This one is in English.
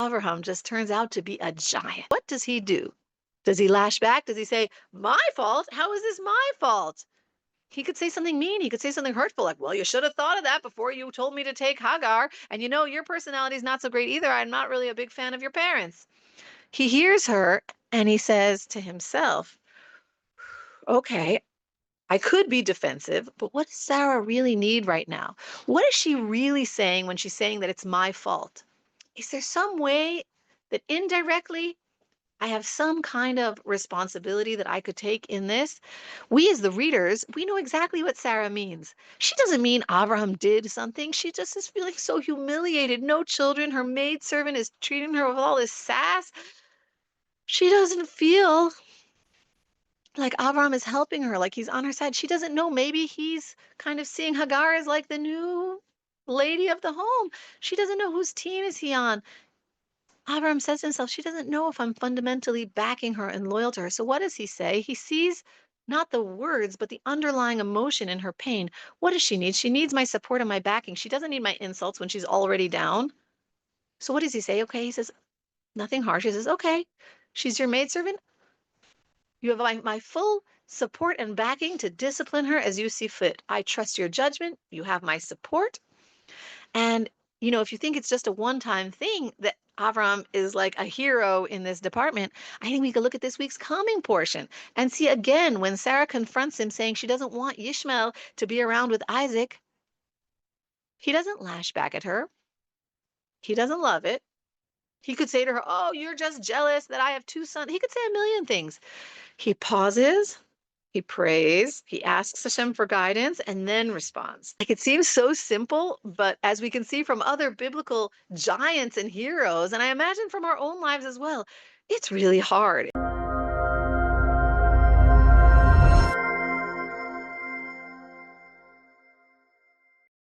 Avraham just turns out to be a giant. What does he do? Does he lash back? Does he say, my fault? How is this my fault? He could say something mean. He could say something hurtful, like, well, you should have thought of that before you told me to take Hagar. And your personality is not so great either. I'm not really a big fan of your parents. He hears her and he says to himself, okay, I could be defensive, but what does Sarah really need right now? What is she really saying when she's saying that it's my fault? Is there some way that indirectly I have some kind of responsibility that I could take in this? We, as the readers, we know exactly what Sarah means. She doesn't mean Abraham did something. She just is feeling so humiliated. No children. Her maidservant is treating her with all this sass. She doesn't feel like Avraham is helping her, like he's on her side. She doesn't know. Maybe he's kind of seeing Hagar as like the new lady of the home. She doesn't know whose team is he on. Avraham says to himself, she doesn't know if I'm fundamentally backing her and loyal to her. So what does he say? He sees not the words, but the underlying emotion in her pain. What does she need? She needs my support and my backing. She doesn't need my insults when she's already down. So what does he say? Okay, he says, nothing harsh. He says, okay, she's your maidservant. You have my full support and backing to discipline her as you see fit. I trust your judgment. You have my support. And, if you think it's just a one-time thing that Avram is like a hero in this department, I think we could look at this week's coming portion and see again when Sarah confronts him saying she doesn't want Ishmael to be around with Isaac. He doesn't lash back at her. He doesn't love it. He could say to her, oh, you're just jealous that I have two sons. He could say a million things. He pauses, he prays, he asks Hashem for guidance, and then responds. Like, it seems so simple, but as we can see from other biblical giants and heroes, and I imagine from our own lives as well, it's really hard.